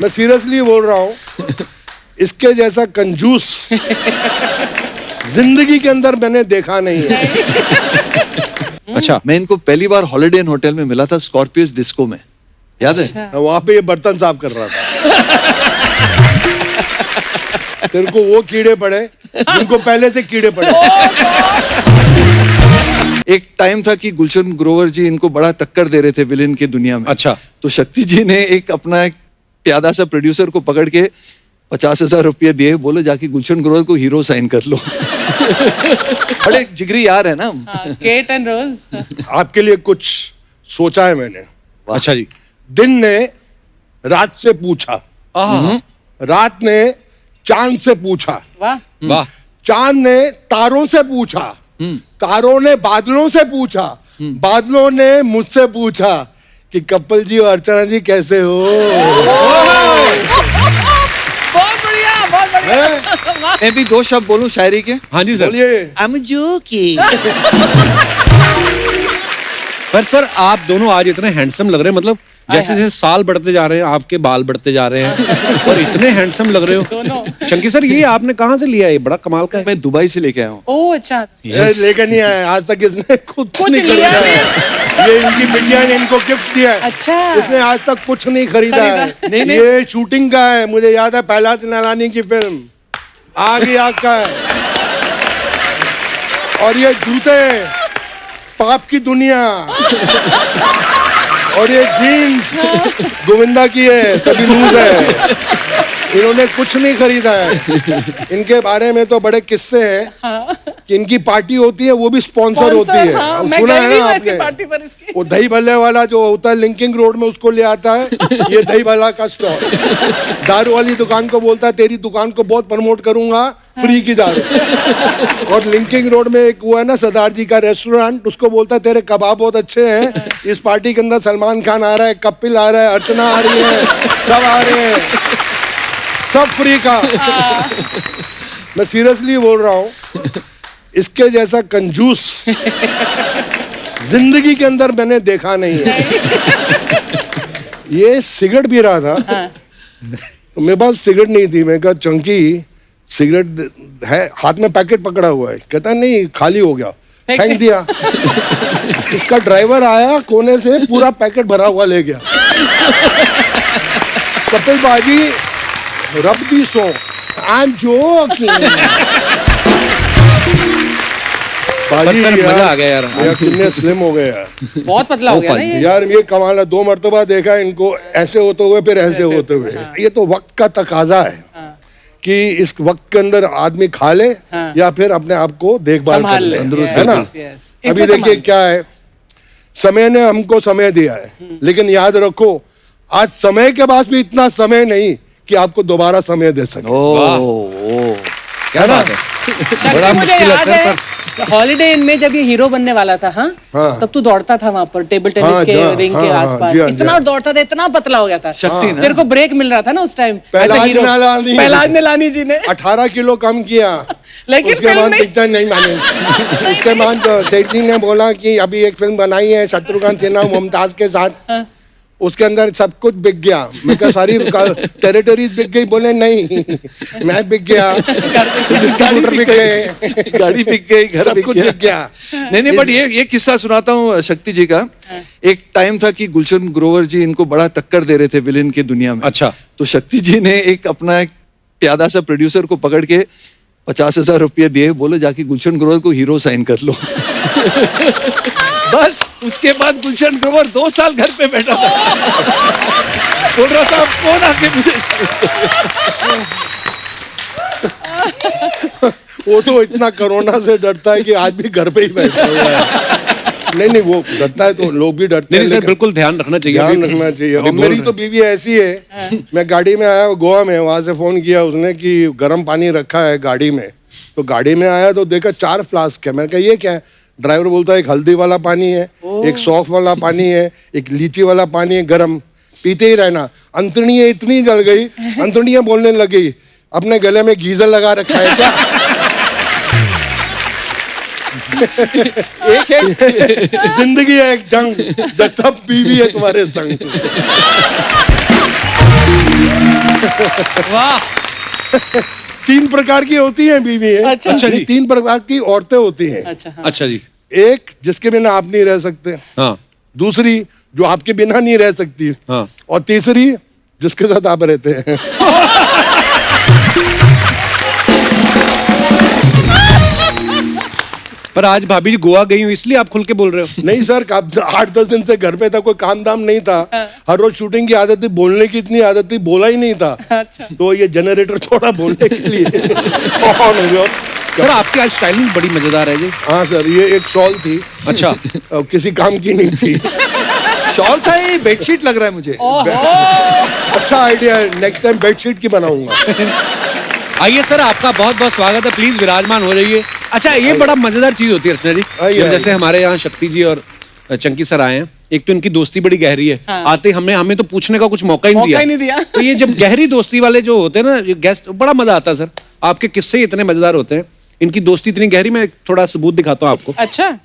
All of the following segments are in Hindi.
मैं सीरियसली बोल रहा हूँ, इसके जैसा कंजूस जिंदगी के अंदर मैंने देखा नहीं है। अच्छा, मैं इनको पहली बार हॉलिडे इन होटल में मिला था, स्कॉर्पियोस डिस्को में, याद है? वहां पे ये बर्तन साफ कर रहा था। तेरे को वो कीड़े पड़े जिनको पहले से कीड़े पड़े। एक टाइम था कि गुलशन ग्रोवर जी इनको बड़ा टक्कर दे रहे थे विलेन की दुनिया में। अच्छा, तो शक्ति जी ने अपना एक प्यादा सा प्रोड्यूसर को पकड़ के 50,000 रुपये दिए, बोले जाके गुलशन ग्रोवर को हीरो साइन कर लो। बड़े जिगरी यार है ना। केट एंड रोज। आपके लिए कुछ सोचा है मैंने। अच्छा जी। दिन ने रात से पूछा, रात ने चांद से पूछा, वाह वाह। चांद ने तारों से पूछा, तारों ने बादलों से पूछा, बादलों ने मुझसे पूछा कि कपिल जी और अर्चना जी कैसे हो। बहुत बढ़िया, बहुत बढ़िया। मैं भी दो शब्द बोलूं शायरी के। हाँ जी सर। बोलिए। I'm joking। पर सर आप दोनों आज इतने हैंडसम लग रहे हैं, मतलब जैसे जैसे साल बढ़ते जा रहे हैं आपके बाल बढ़ते जा रहे हैं और इतने हैंडसम लग रहे हो। दोनों। शंकी सर, ये आपने कहाँ से लिया? ये बड़ा कमाल का है। मैं दुबई से लेके आया हूँ। ओह अच्छा। लेकर नहीं आया आज तक, इसने खुद कुछ नहीं लिया खरीदा है। ये इनकी बिटिया ने इनको गिफ्ट दिया है। अच्छा। इसने आज तक कुछ नहीं खरीदा है। नहीं, नहीं। ये शूटिंग का है, मुझे याद है पहला नलानी की फिल्म आग ही आग का है। और ये जूते पाप की दुनिया और ये जीन्स गोविंदा की है, तभी लूज है। इन्होंने कुछ नहीं खरीदा है। इनके बारे में तो बड़े किस्से हैं कि इनकी पार्टी होती है वो भी स्पॉन्सर होती है। हाँ, अब मैं सुना है गई ना हूँ ऐसी आपने? पार्टी पर इसकी। वो दही भल्ले वाला जो होता है लिंकिंग रोड में, उसको ले आता है ये दही भल्ला का स्टॉल। दारू वाली दुकान को बोलता है तेरी दुकान को बहुत प्रमोट करूंगा, फ्री की दारू। और लिंकिंग रोड में एक वो है ना सरदार जी का रेस्टोरेंट, उसको बोलता है तेरे कबाब बहुत अच्छे हैं, इस पार्टी के अंदर सलमान खान आ रहा है, कपिल आ रहा है, अर्चना आ रही है, सब आ रहे हैं, सब फ्री का। मैं सीरियसली बोल रहा हूँ, इसके जैसा कंजूस जिंदगी के अंदर मैंने देखा नहीं है। ये सिगरेट पी रहा था, तो मेरे पास सिगरेट नहीं थी। मैं कहा चंकी सिगरेट है, हाथ में पैकेट पकड़ा हुआ है। कहता नहीं खाली हो गया, फेंक दिया। इसका ड्राइवर आया कोने से, पूरा पैकेट भरा हुआ ले गया। कपिल बाजी रब दी सो, आई एम जोकिंग। बाजी सर, मजा आ गया यार। कितने स्लिम हो गए यार। बहुत पतला हो गया ना ये। यार ये कमाल है, 2 मर्तबा देखा इनको ऐसे होते हुए फिर ऐसे होते हुए। ये तो वक्त का तकाजा है कि इस वक्त के अंदर आदमी खा ले या फिर अपने आप को देखभाल कर ले, है ना। अभी देखिए क्या है, समय ने हमको समय दिया है, लेकिन याद रखो आज समय के पास भी इतना समय नहीं कि आपको दोबारा समय दे सके। क्या बात है। बड़ा मुश्किल है। हॉलिडे इन में जब ये हीरो बनने वाला था, हाँ, तब तू दौड़ता था वहाँ पर टेबल टेनिस के रिंग के आसपास। इतना दौड़ता था, इतना पतला हो गया था। शक्ति ना। तेरे को ब्रेक मिल रहा था ना उस टाइम। पहलाज निलानी जी ने 18 किलो कम किया, लेकिन उसके बाद पिक्चर नहीं माने। उसके बाद सेठ जी ने बोला कि अभी एक फिल्म बनाई है शत्रुघ्न सिन्हा मुमताज के साथ, उसके अंदर सब कुछ बिक गया। मैं कहा सारी टेरिटरीज बिक गई। बोले नहीं, मैं बिक गया, डिस्ट्रीब्यूटर बिक गए, गाड़ी बिक गई, घर सब कुछ बिक गया। नहीं, बट ये किस्सा सुनाता हूँ शक्ति जी का। एक टाइम था कि गुलशन ग्रोवर जी इनको बड़ा टक्कर दे रहे थे विलेन की दुनिया में। अच्छा, तो शक्ति जी ने अपना एक प्यादा सा प्रोड्यूसर को पकड़ के 50,000 रुपये दिए, बोले जाके गुलशन ग्रोवर को हीरो साइन कर लो। बस उसके बाद गुलशन ग्रोवर 2 साल घर पे बैठा था। बोल रहा था कौन आके मुझे वो तो इतना कोरोना से डरता है कि आज भी घर पे ही बैठा हुआ है। नहीं, वो डरता है तो लोग भी डरते हैं। सर बिल्कुल ध्यान रखना चाहिए। ध्यान रखना चाहिए। और मेरी तो बीवी ऐसी है, मैं गाड़ी में आया गोवा में, वहां से फोन किया उसने कि गर्म पानी रखा है गाड़ी में। तो गाड़ी में आया तो देखा 4 फ्लास्क है। मैंने कहा ये क्या है? ड्राइवर बोलता है एक हल्दी वाला पानी है, एक सौंफ वाला पानी है, एक लीची वाला पानी है, गरम, पीते ही रहना। अंतड़ियां इतनी जल गई, अंतड़ियां बोलने लगी अपने गले में गीजर लगा रखा है क्या? जिंदगी है एक जंग, जब तक बीवी है तुम्हारे संग। वाह। 3 प्रकार की होती हैं बीवी है। अच्छा। अच्छा जी। 3 प्रकार की औरतें होती हैं। अच्छा हाँ। अच्छा जी। एक जिसके बिना आप नहीं रह सकते, हाँ दूसरी जो आपके बिना नहीं रह सकती, हाँ। और तीसरी जिसके साथ आप रहते हैं। पर आज भाभी जी गोवा गई हूँ इसलिए आप खुल के बोल रहे हो। नहीं सर, 8-10 दिन से घर पे था, कोई काम दाम नहीं था, हर रोज शूटिंग की आदत थी, बोलने की इतनी आदत थी, बोला ही नहीं था। अच्छा। तो ये जनरेटर थोड़ा बोलने के लिए ऑन हो गया। सर आपकी आज स्टाइलिंग बड़ी मजेदार है जी। हाँ सर, ये एक शॉल थी, अच्छा। किसी काम की नहीं थी। शॉल था, ये बेडशीट लग रहा है मुझे। अच्छा आइडिया है, नेक्स्ट टाइम बेडशीट की बनाऊंगा। आइए सर, आपका बहुत बहुत स्वागत है, प्लीज विराजमान हो जाइए। अच्छा, ये बड़ा मजेदार चीज होती है अर्चना जी, आइए, जब जैसे हमारे यहाँ शक्ति जी और चंकी सर आए हैं, एक तो इनकी दोस्ती बड़ी गहरी है। हाँ। आते हमें तो पूछने का कुछ मौका ही नहीं दिया। तो ये जब गहरी दोस्ती वाले जो होते हैं ना ये गेस्ट, बड़ा मजा आता है सर। आपके किस्से इतने मजेदार होते हैं, इनकी दोस्ती इतनी गहरी, मैं थोड़ा सबूत दिखाता हूँ आपको। अच्छा।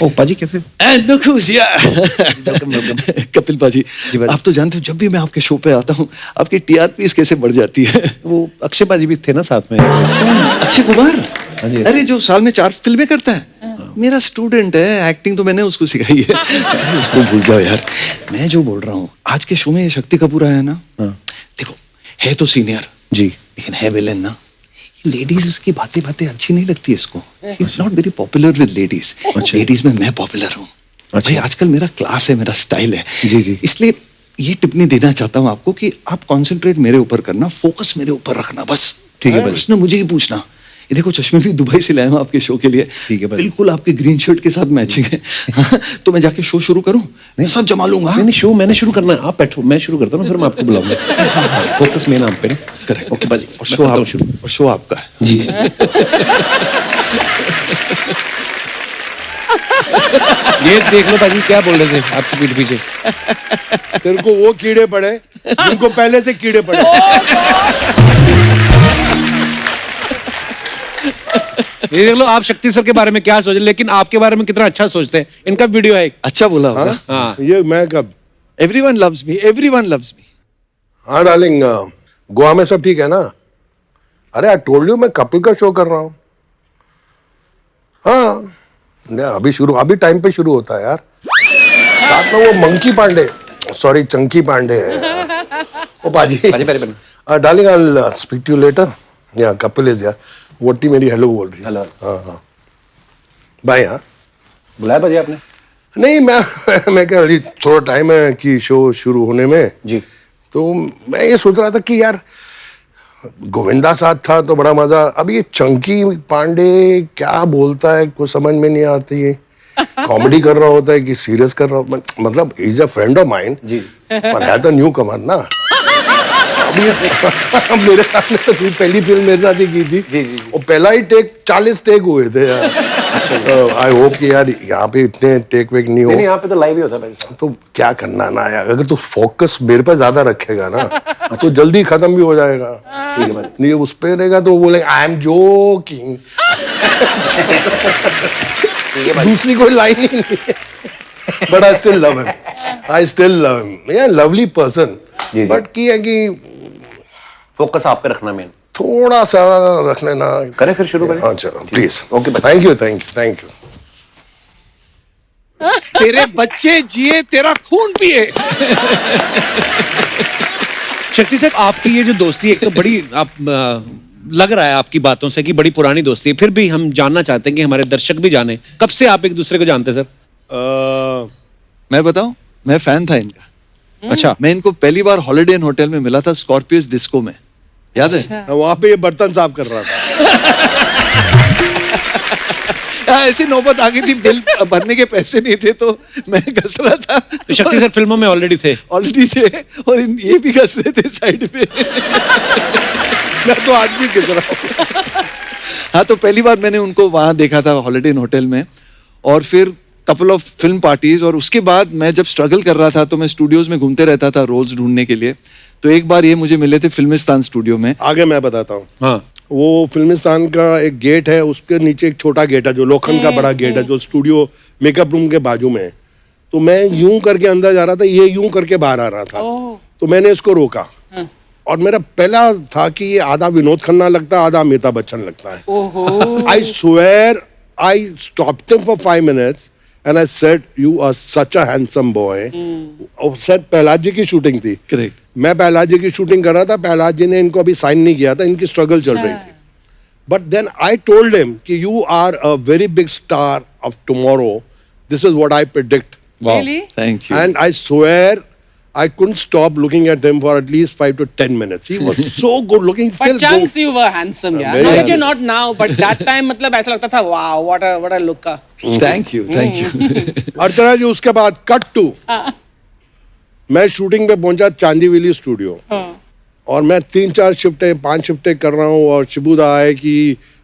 ओपा जी कैसे? कपिल पाजी, आप तो जानते हो जब भी मैं आपके शो पे आता हूँ आपकी टीआरपी कैसे बढ़ जाती है। वो अक्षय पाजी भी थे ना साथ में। अक्षय कुमार, हाँ जी। अरे जो साल में 4 फिल्में करता है, मेरा स्टूडेंट है, एक्टिंग तो मैंने उसको सिखाई है। अरे उसको भूल जाओ यार, मैं जो बोल रहा हूँ आज के शो में ये शक्ति कपूर आया ना, देखो है तो सीनियर जी, लेकिन है विलेन ना। लेडीज उसकी बातें अच्छी नहीं लगती इसको। Is not very popular with ladies. Ladies में मैं पॉपुलर हूँ। भाई आजकल मेरा क्लास है, मेरा स्टाइल है। जी जी। इसलिए ये टिप्पणी देना चाहता हूँ आपको कि आप कंसंट्रेट मेरे ऊपर करना, फोकस मेरे ऊपर रखना बस। ठीक है भाई। प्रश्न मुझे ही पूछना। ये देखो चश्मे भी दुबई से लाया हूँ आपके शो के लिए। ठीक है भाई। बिल्कुल आपके ग्रीन शर्ट के साथ मैचिंग है। तो मैं जाके शो शुरू करूँ? मैं सब जमा लूंगा। नहीं, शो मैंने शुरू करना है, आप बैठो, मैं शुरू करता हूँ, फिर मैं आपको बुलाऊंगा। फोकस मेन आप पे ना। करेक्ट। ओके बाजी, और शो आप शुरू, और शो आपका है जी। ये देख लो बाजी क्या बोल रहे थे आपकी पीठ पीछे। तेरे को वो कीड़े पड़े जिनको पहले से कीड़े पड़े। ये देख लो, आप शक्ति सर के बारे में क्या सोच, लेकिन आपके बारे में कितना अच्छा सोचते हैं। इनका वीडियो है एक। अच्छा बोला होगा। हाँ। ये मैं कब? Everyone loves me, everyone loves me. हाँ डार्लिंग, गोवा में सब ठीक है ना? अरे आई टोल्ड यू मैं कपिल का शो कर रहा हूँ। हाँ अभी टाइम पे शुरू होता है यार। साथ में वो मंकी पांडे, सॉरी चंकी पांडे है। ओ पाजी darling, I will speak to you later. या कपिल इज यार, वोटी मेरी हेलो बोल रही है। हेलो। हाँ बाय। हाँ बुलाया बाजी आपने? नहीं, मैं क्या, अभी थोड़ा टाइम है कि शो शुरू होने में जी। तो मैं ये सोच रहा था कि यार गोविंदा साथ था तो बड़ा मजा। अब ये चंकी पांडे क्या बोलता है कुछ समझ में नहीं आती है। कॉमेडी कर रहा होता है कि सीरियस कर रहा होता, मतलब is a friend of mine जी, पर है तो न्यू कमर ना। अभी मेरे सामने तो पहली फिल्म मेरे साथ ही की थी जी, और पहला ही टेक 40 टेक हुए थे यार। आई होप कि यार यहाँ पे इतने टेक वेक नहीं हो। यहाँ पे तो लाइव ही होता है। तो क्या करना ना यार, अगर तू फोकस मेरे पे ज्यादा रखेगा ना तो जल्दी खत्म भी हो जाएगा। ठीक है, नहीं उस पे रहेगा तो बोले आई एम जोकिंग। दूसरी कोई लाइन ही नहीं है। But I still love him, I still love him. यार लवली पर्सन, बट की है कि फोकस आप पे रखना मेन, थोड़ा सा रख लेना। करें फिर शुरू करें? अच्छा प्लीज। Okay, thank you. तेरे बच्चे जिए, तेरा खून पिए। शक्ति साहब, आपकी ये जो दोस्ती एक तो बड़ी लग रहा है आपकी बातों से कि बड़ी पुरानी दोस्ती है, फिर भी हम जानना चाहते हैं कि हमारे दर्शक भी जाने, कब से आप एक दूसरे को जानते हैं सर? मैं बताऊं, मैं फैन था इनका। अच्छा। मैं इनको पहली बार हॉलिडे इन होटल में मिला था, स्कॉर्पियोस डिस्को में, याद है? वहां पे ये बर्तन साफ कर रहा था। ऐसी नौबत आ गई थी, बिल भरने के पैसे नहीं थे तो मैं घस रहा था। तो शक्ति सर फिल्मों में ऑलरेडी थे और ये भी घस रहे थे साइड पे। मैं तो आज भी घस रहा हूँ। हाँ, तो पहली बार मैंने उनको वहां देखा था हॉलिडे इन होटल में, और फिर कपल ऑफ फिल्म पार्टीज। और उसके बाद मैं जब स्ट्रगल कर रहा था तो मैं स्टूडियोज में घूमते रहता था रोल्स ढूंढने के लिए। तो एक बार ये मुझे मिले थे फिल्मिस्तान स्टूडियो में। आगे मैं बताता हूँ। हाँ। वो फिल्मिस्तान का एक गेट है, उसके नीचे एक छोटा गेट है जो लोखंड का बड़ा गेट है, जो स्टूडियो मेकअप रूम के बाजू में है। तो मैं यूं करके अंदर जा रहा था, ये यूं करके बाहर आ रहा था। तो मैंने इसको रोका और मेरा पहला था कि ये आधा विनोद खन्ना लगता है, आधा अमिताभ बच्चन लगता है। I swear I stopped him for 5 minutes and I said, "You are such a handsome boy." और सर प्रहलाद जी की शूटिंग थी। करेक्ट। मैं प्रहलाद जी की शूटिंग कर रहा था, प्रहलाद जी ने इनको अभी साइन नहीं किया था, इनकी स्ट्रगल चल रही थी। But then I told him कि you are a very big star of tomorrow, this is what I predict, Really? Thank you. and I swear I couldn't stop looking at him for at least 5 to 10 minutes. He was so good looking. But Still chunks you were handsome, yeah. Very Not that handsome. you're not now, but that time मतलब ऐसा लगता था, wow, what a look. Thank you, thank you. Archana ji उसके बाद कट टू मैं शूटिंग पे पहुंचा चांदीविली स्टूडियो और मैं 3-4 शिफ्टें 5 शिफ्टें कर रहा हूँ और शिबूदा आए कि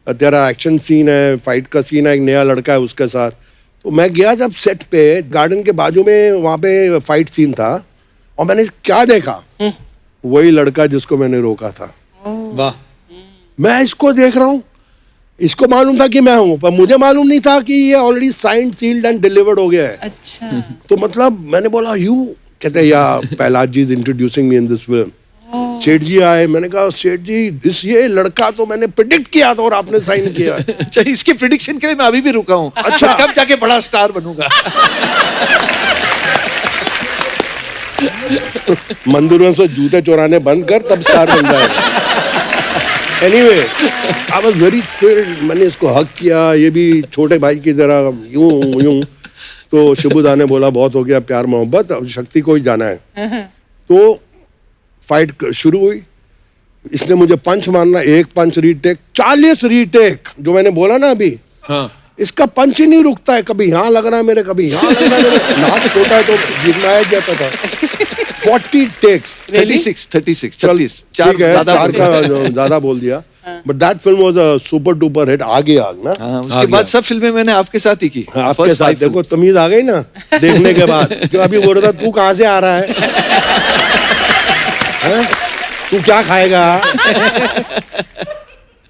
तेरा एक्शन सीन है, फाइट का सीन है, एक नया लड़का है उसके साथ। तो मैं गया जब सेट पे, गार्डन के बाजू में वहाँ पे फाइट सीन था और मैंने क्या देखा, वही लड़का जिसको मैंने रोका था। वाह। मैं इसको देख रहा हूँ, इसको मालूम था कि मैं हूँ, पर मुझे मालूम नहीं था कि ये already signed sealed and delivered हो गया है। अच्छा। तो मतलब मैंने बोला यू, कहते या Prahlad ji is introducing me in this film. सेठ जी आए, मैंने कहा सेठ जी ये लड़का तो मैंने प्रिडिक्ट किया था और आपने साइन किया। अच्छा, इसके प्रिडिक्शन के लिए मैं अभी भी रुका हूँ। अच्छा, कब जाके बड़ा स्टार बनूंगा। मंदिरों से जूते चुराने बंद कर, तब स्टार बन जाए। Anyway, I was very thrilled. मैंने इसको हक किया, ये भी छोटे भाई की तरह यूं यूं। तो शिबूदा ने बोला बहुत हो गया प्यार मोहब्बत, अब शक्ति को ही जाना है। तो फाइट शुरू हुई, इसने मुझे पंच मारना, एक पंच रीटेक, 40 रीटेक, जो मैंने बोला ना अभी। हाँ। इसका पंच ही नहीं रुकता है, कभी यहाँ लग रहा है मेरे, कभी यहाँ लग रहा है मेरे। नाक छोटा है तो गिरनाया जाता था। 40 टेक्स, 36 36 ठीक है, 4 का ज्यादा बोल दिया। But that film was a super duper hit. आगे आग ना, हाँ, उसके बाद सब फिल्में मैंने आपके साथ ही की। आपके First साथ 5 देखो films। तमीज आ गई ना देखने के बाद। जो अभी बोल रहा था तू कहाँ से आ रहा है, हैं? तू क्या खाएगा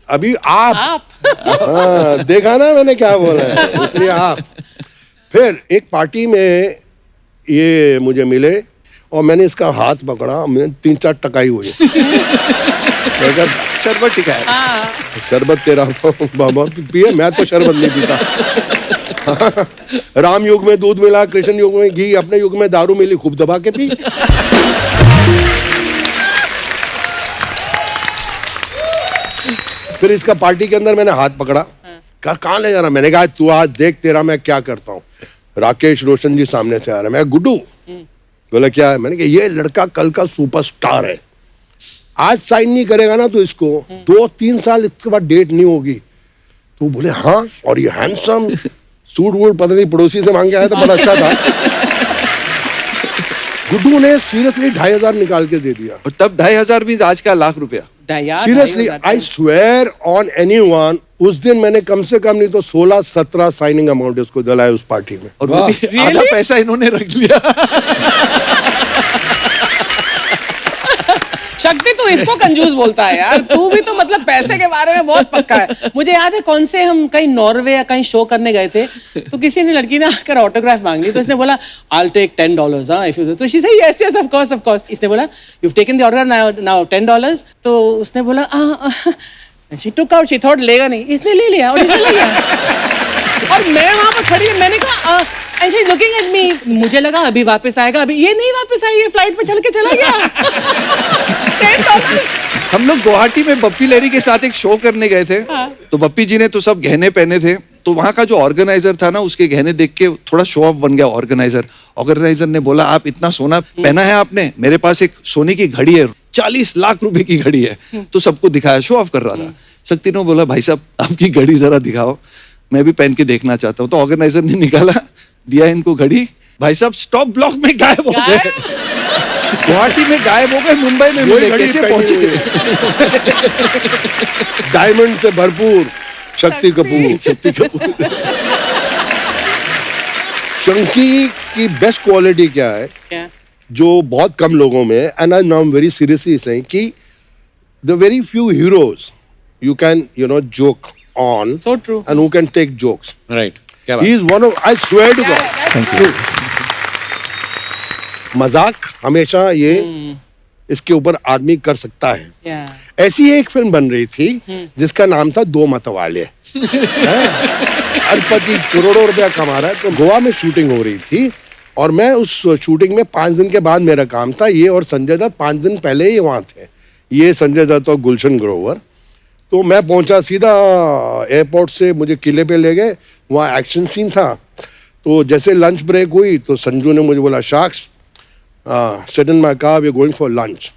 अभी आप हाँ, देखा ना मैंने क्या बोला है, इसलिए आप। फिर एक पार्टी में ये मुझे मिले और मैंने इसका हाथ पकड़ा, मैं 3-4 टकाई हुई। शरबत टिका है। शरबत तेरा बाबा पिए, मैं तो शरबत नहीं पीता। राम युग में दूध मिला, कृष्ण युग में घी, अपने युग में दारू मिली, खूब दबा के पी। फिर इसका पार्टी के अंदर मैंने हाथ पकड़ा, कहा कहाँ ले जा रहा, मैंने कहा तू आज देख तेरा मैं क्या करता हूँ। राकेश रोशन जी सामने से आ रहे, मैं गुड्डू, बोला क्या है, मैंने कहा ये लड़का कल का सुपरस्टार है, आज साइन नहीं करेगा ना तो इसको 2-3 साल इसके बाद डेट नहीं होगी। तो बोले हाँ, और ये हैंडसम, सूट वूट पता नहीं पड़ोसी से मांग के आया था, बड़ा अच्छा था। गुड्डू ने सीरियसली 2,500 निकाल के दे दिया। और तब 2,500 मीन्स आज का लाख रुपया। Seriously I swear on anyone, उस दिन मैंने कम से कम नहीं तो 16-17 साइनिंग अमाउंट इसको दिलाया उस पार्टी में। और वो भी आधा पैसा इन्होंने रख लिया। शक्ति तू इसको कंजूस बोलता है यार, तू भी तो मतलब पैसे के बारे में बहुत पक्का है। मुझे याद है कौन से हम कहीं नॉर्वे या कहीं शो करने गए थे, तो किसी ने लड़की ने आकर ऑटोग्राफ मांगी, तो इसने बोला आई विल टेक $10 हाँ इफ यू, तो she said yes yes of course. इसने बोला you have taken the autograph now $10, तो उसने बोला she took out, she thought लेगा नहीं, इसने ले लिया और चला गया। और मैं वहां पर खड़ी, मैंने कहा and she is looking at me, मुझे लगा अभी वापस आएगा, अभी ये नहीं वापस आई, ये फ्लाइट पे चल के चला गया। $10। हम लोग गुवाहाटी में बप्पी लहरी के साथ एक शो करने गए थे। तो बप्पी जी ने तो सब गहने पहने थे, तो वहां का जो ऑर्गेनाइजर था ना, उसके गहने देख के थोड़ा शो ऑफ बन गया ऑर्गेनाइजर ने बोला आप इतना सोना पहना है आपने, मेरे पास एक सोने की घड़ी है, 40 लाख रुपए की घड़ी है। तो सबको दिखाया, शो ऑफ कर रहा था। शक्ति ने बोला भाई साहब आपकी घड़ी जरा दिखाओ, मैं भी पहन के देखना चाहता हूँ। तो ऑर्गेनाइजर ने निकाला, दिया इनको घड़ी, भाई साहब स्टॉप ब्लॉक में गायब हो गए, गुवाहाटी में गायब हो गए, मुंबई में मिले, कैसे पहुंचे? डायमंड से भरपूर शक्ति कपूर। चंकी की बेस्ट क्वालिटी क्या है, क्या? जो बहुत कम लोगों में, and I now very seriously saying कि the very few heroes you can joke on So true. and who can take jokes. Right. क्या बात? He is one of, I swear to God. Thank you. मजाक हमेशा ये इसके ऊपर आदमी कर सकता है। Yeah. ऐसी ही एक फिल्म बन रही थी जिसका नाम था दो मतवाले। अरबपति करोड़ों रुपया कमा रहा है। तो गोवा में शूटिंग हो रही थी और मैं उस शूटिंग में 5 दिन के बाद मेरा काम था। ये और संजय दत्त 5 दिन पहले ही वहाँ थे, ये संजय दत्त और गुलशन ग्रोवर। तो मैं पहुंचा सीधा एयरपोर्ट से, मुझे किले पे ले गए, वहाँ एक्शन सीन था। तो जैसे लंच ब्रेक हुई तो संजू ने मुझे बोला, शाक्स sit in my car, we are going for lunch.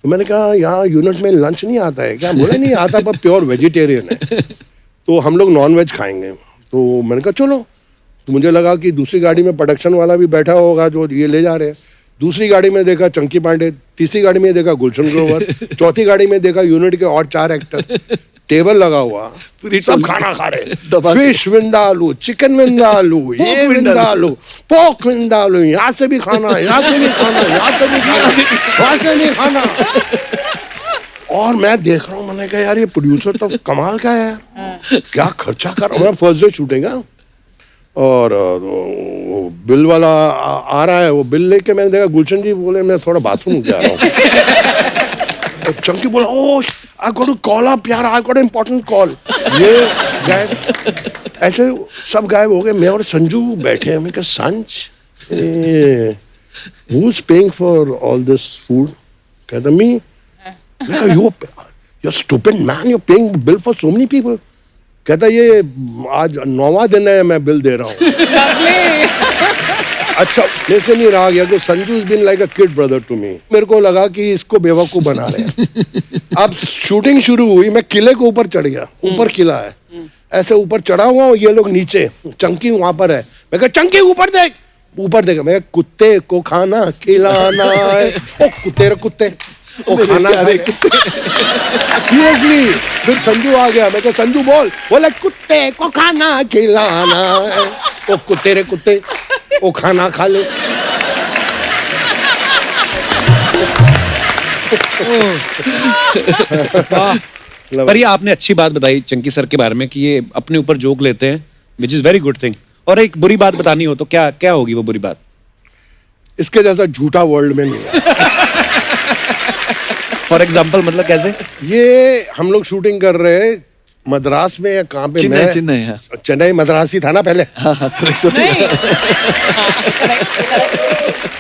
तो मैंने कहा यहाँ यूनिट में लंच नहीं आता है क्या? बोला नहीं आता, पर प्योर वेजिटेरियन है, तो हम लोग नॉन वेज खाएंगे। तो मैंने कहा चलो। तो मुझे लगा कि दूसरी गाड़ी में प्रोडक्शन वाला भी बैठा होगा जो ये ले जा रहे हैं। दूसरी गाड़ी में देखा चंकी पांडे, तीसरी गाड़ी में देखा गुलशन ग्रोवर, चौथी गाड़ी में देखा यूनिट के और 4 एक्टर। टेबल लगा हुआ, सब खाना खा रहे, फिश विंदालू, चिकन विंदालू, ये विंदालू, पोक विंदालू, यहाँ से भी खाना, यहाँ से भी खाना, यहाँ से भी खाना, वहाँ से भी खाना। और मैं देख रहा हूँ, मैंने कहा यार ये प्रोड्यूसर तो कमाल का है, क्या खर्चा कर रहा हूँ। मैं फर्स्ट डे शूटिंग है और वो बिल वाला आ रहा है, वो बिल लेके मैंने देखा गुलशन जी बोले मैं थोड़ा बाथरूम जा रहा हूँ। चंकी बोला, oh I got to call up यार, आई गॉट इंपॉर्टेंट कॉल। ये गायब, ऐसे सब गायब हो गए। मैं और संजू बैठे हैं। मैं कहा Sanj, who is paying for all this food? कहता मी। मैं कहा you are stupid man, you are paying bill for so many people. कहता ये आज 9वां दिन है मैं बिल दे रहा हूँ। अच्छा मेरे से नहीं रहा गया, Sanju is been like a kid brother to me. मेरे को लगा कि इसको बेवकूफ बना रहे हैं। अब शूटिंग शुरू हुई, मैं किले के ऊपर चढ़ गया, ऊपर किला है, ऐसे ऊपर चढ़ा हुआ हूँ, ये लोग नीचे, चंकी वहां पर है। मैं कहा चंकी ऊपर देख, ऊपर देख। मैं कुत्ते को खाना खिलाना है, ओ कुत्ते रे कुत्ते, ओ खाना सीरियसली। फिर संजू आ गया, मैं कहा संजू बोल, बोला कुत्ते को खाना खिलाना है, ओ कुत्ते रे कुत्ते, ओ खाना खा ले। पर ये आपने अच्छी बात बताई चंकी सर के बारे में कि ये अपने ऊपर जोक लेते हैं, which is very good thing. और एक बुरी बात बतानी हो तो क्या क्या होगी वो बुरी बात? इसके जैसा झूठा वर्ल्ड में नहीं है। फॉर एग्जाम्पल मतलब कैसे? ये हम लोग शूटिंग कर रहे हैं मद्रास में या कहाँ पे? चेन्नई मद्रासी था ना पहले।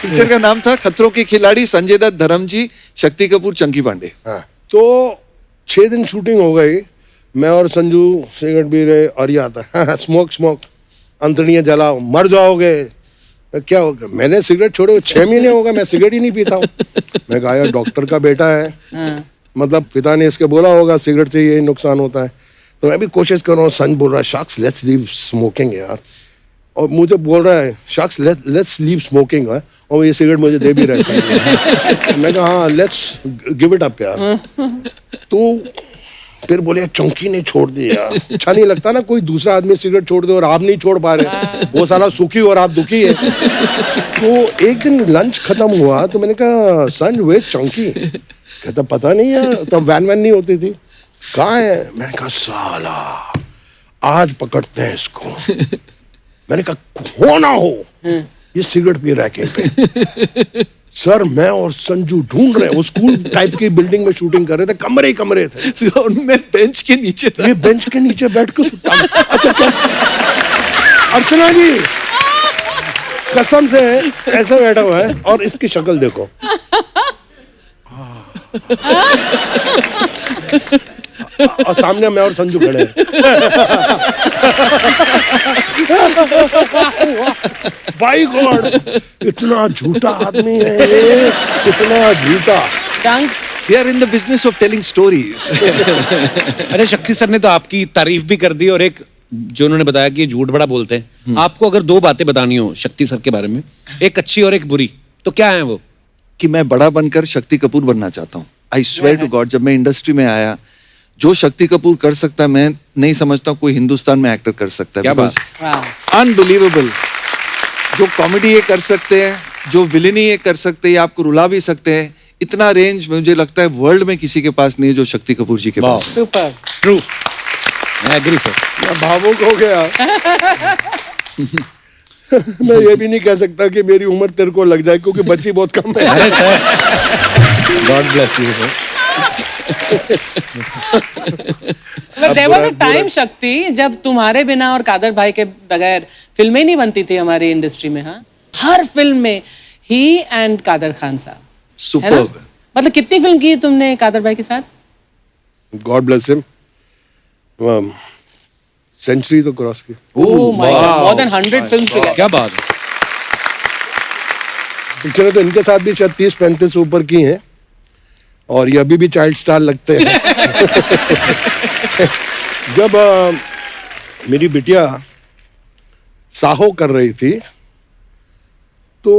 पिक्चर का नाम था खतरों के खिलाड़ी, संजय दत्त, धर्मजी, शक्ति कपूर, चंकी पांडे। हाँ, तो 6 दिन शूटिंग हो गई। मैं और संजू सिगरेट पी रहे और ये आता स्मोक अंतड़ियाँ जलाओ, मर जाओगे। क्या हो गया? मैंने सिगरेट छोड़े 6 महीने हो गए, मैं सिगरेट ही नहीं पीता हूँ। मैं कहा यार डॉक्टर का बेटा है, मतलब पिता ने इसके बोला होगा सिगरेट से ये नुकसान होता है। तो मैं भी कोशिश कर रहा हूँ। सन बोल रहा है शाक्स लेट्स लीव स्मोकिंग यार, और मुझे बोल रहा है शाक्स लेट्स लीव स्मोकिंग है, और ये सिगरेट मुझे दे भी रहा है। मैं कहा हाँ लेट्स गिव इट अप यार। तो फिर बोले चंकी ने छोड़ दी यार, अच्छा नहीं लगता ना कोई दूसरा आदमी सिगरेट छोड़ दे और आप नहीं छोड़ पा रहे, वो साला सुखी और आप दुखी है। तो एक दिन लंच खत्म हुआ तो मैंने कहा सन वे चंकी? कहता पता नहीं यार, तब वैन नहीं होती थी, कहाँ है? मैंने कहा साला आज पकड़ते हैं इसको। मैंने कहा हो ना हो ये सिगरेट पी रहा है कहीं पे। सर मैं और संजू ढूंढ रहे हैं, वो स्कूल टाइप की बिल्डिंग में शूटिंग कर रहे थे, कमरे ही कमरे थे, उनमें बेंच के नीचे था। ये बेंच के नीचे बैठ के सुता। अच्छा क्या अर्चना जी कसम से ऐसा बैठा हुआ है और इसकी शक्ल देखो। और सामने मैं और संजू खड़े हैं। बाई गॉड इतना झूठा आदमी है ये, इतना झूठा। They are in the business of telling stories. अरे शक्ति सर ने तो आपकी तारीफ भी कर दी, और एक जो उन्होंने बताया कि झूठ बड़ा बोलते हैं। आपको अगर 2 बातें बतानी हो शक्ति सर के बारे में, एक अच्छी और एक बुरी, तो क्या है वो? कि मैं बड़ा बनकर शक्ति कपूर बनना चाहता हूँ। आई स्वेयर टू गॉड, जब मैं इंडस्ट्री में आया, जो शक्ति कपूर कर सकता है मैं नहीं समझता कोई हिंदुस्तान में एक्टर कर सकता है। क्या बात? अनबिलीवेबल। जो कॉमेडी ये कर सकते हैं, जो विलेनी ये कर सकते हैं, आपको रुला भी सकते हैं, इतना रेंज मुझे लगता है वर्ल्ड में किसी के पास नहीं है जो शक्ति कपूर जी के पास। Super true, I agree sir. मैं भावुक हो गया। मैं ये भी नहीं कह सकता कि मेरी उम्र तेरे को लग जाए क्योंकि बच्ची बहुत कम है। अरे sir, God bless you sir. But there was a time, शक्ति, जब तुम्हारे बिना और कादर भाई के बगैर फिल्में नहीं बनती थी हमारी इंडस्ट्री में। हाँ, हर फिल्म में ही एंड कादर खान साहब, है ना? सुपर्ब। मतलब कितनी फिल्म की तुमने कादर भाई के साथ? गॉड ब्लेस हिम, सेंचुरी तो क्रॉस की। Oh my God, more than 100 film together. क्या बात है। पिक्चरें तो इनके साथ भी शायद 30-35 ऊपर की हैं और ये अभी भी चाइल्ड स्टार लगते हैं। जब मेरी बिटिया साहो कर रही थी तो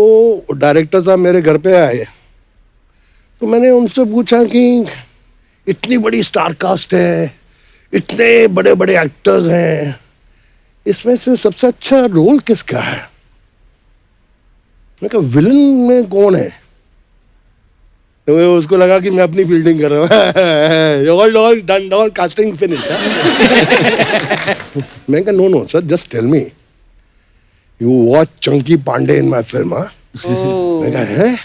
डायरेक्टर साहब मेरे घर पे आए, तो मैंने उनसे पूछा कि इतनी बड़ी स्टार कास्ट है, इतने बड़े बड़े एक्टर्स हैं, इसमें से सबसे अच्छा रोल किसका है? मैं कहा विलन में कौन है? तो उसको लगा कि मैं अपनी फील्डिंग कर रहा हूँ। All done, all casting finish. मैं कहा no sir, just tell me you watch Chunky Pandey in my film. मैं कहा है?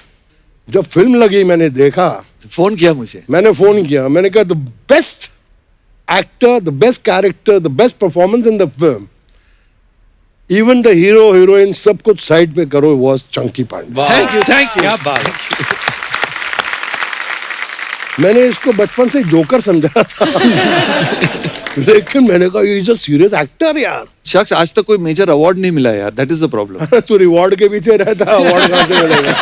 जब फिल्म लगी मैंने देखा, फोन किया मुझे, मैंने फोन किया, मैंने कहा the best actor, the best character, the best performance in the film, even the hero heroine सब कुछ साइड पे करो, was Chunky Pandey. Thank you क्या बात है। मैंने इसको बचपन से जोकर समझा था। लेकिन मैंने कहा इज अ सीरियस एक्टर यार। शख्स आज तक कोई मेजर अवार्ड नहीं मिला यार, दैट इज द प्रॉब्लम। तू रिवॉर्ड के पीछे रहता, अवार्ड कहां से मिलेगा?